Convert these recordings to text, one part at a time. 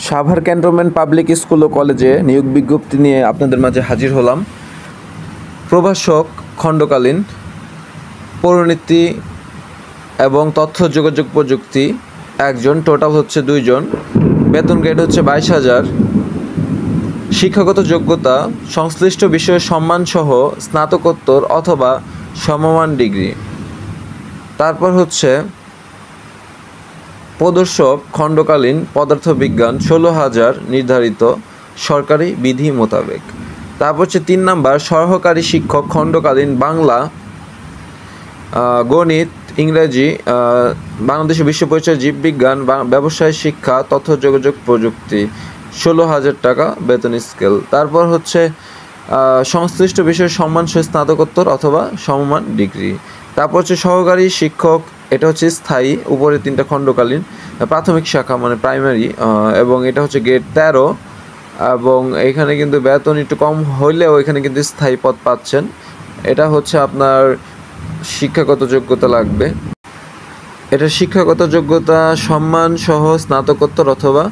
Savar cantonment public school ও কলেজে নিয়োগ বিজ্ঞপ্তি নিয়ে আপনাদের মাঝে হাজির হলাম। প্রভাষক খণ্ডকালীন, পৌরনীতি এবং তথ্য যোগাযোগ প্রযুক্তি একজন, টোটাল হচ্ছে 2 জন। বেতন গ্রেড হচ্ছে 22,000। শিক্ষাগত যোগ্যতা সংশ্লিষ্ট বিষয়ে সম্মানসহ স্নাতকোত্তর অথবা সমমান ডিগ্রি। তারপর হচ্ছে প্রদর্শক খণ্ডকালীন পদার্থবিজ্ঞান 16,000 নির্ধারিত সরকারি বিধি মোতাবেক। তারপর হচ্ছে 3 নাম্বার সহকারী শিক্ষক খণ্ডকালীন বাংলা, গণিত, ইংরেজি, বাংলাদেশের বিশ্ব পরিচয়, জীববিজ্ঞান, ব্যবসায় শিক্ষা, তথ্য যোগাযোগ প্রযুক্তি 16,000 টাকা বেতন স্কেল। তারপর হচ্ছে সংশ্লিষ্ট বিষয়ে সম্মানসহ স্নাতকোত্তর অথবা সমমান ডিগ্রি। তারপর হচ্ছে সহকারী শিক্ষক, এটা হচ্ছে স্থায়ী, উপরে 3টা খণ্ডকালীন, প্রাথমিক শাখা মানে প্রাইমারি, এবং এটা হচ্ছে গ্রেড 13। এবং এখানে কিন্তু বেতন একটু কম হইলেও এখানে কিন্তু স্থায়ী পদ পাচ্ছেন। এটা হচ্ছে আপনার শিক্ষাগত যোগ্যতা লাগবে। এটা শিক্ষাগত যোগ্যতা সম্মান সহ স্নাতকোত্তর অথবা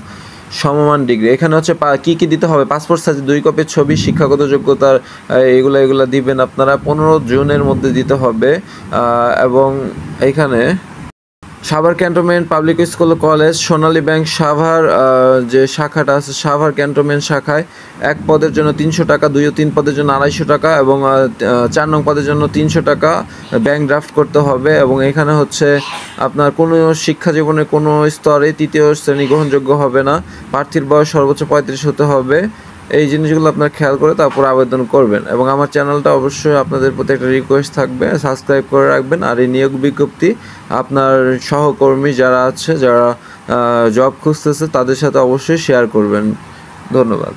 সমমান ডিগ্রি। এখানে হচ্ছে কী কী দিতে হবে: পাসপোর্ট সাইজ 2 কপির ছবি, শিক্ষাগত যোগ্যতার এগুলো দিবেন আপনারা 15 জুনের মধ্যে দিতে হবে। এবং এইখানে Savar cantonment public school college, Sonali bank Savar যে শাখাটা আছে, সাভার ক্যান্টনমেন্ট শাখায় 1 পদের জন্য 300 টাকা, 2 ও 3 পদের জন্য 250 টাকা, এবং 4 নং পদের জন্য 300 টাকা ব্যাংক ড্রাফট করতে হবে। এবং এখানে হচ্ছে আপনার কোনো শিক্ষা জীবনের কোনো স্তরে 3য় শ্রেণী গ্রহণযোগ্য হবে না। প্রার্থীর বয়স সর্বোচ্চ 35 হতে হবে। এই জিনিসগুলো আপনার খেয়াল করে তারপর আবেদন করবেন। এবং আমার চ্যানেলটা অবশ্যই আপনাদের প্রতি একটা রিকোয়েস্ট থাকবে, সাবস্ক্রাইব করে রাখবেন। আর এই নিয়োগ বিজ্ঞপ্তি আপনার সহকর্মী যারা আছে, যারা জব খুঁজতেছে, তাদের সাথে অবশ্যই শেয়ার করবেন। ধন্যবাদ।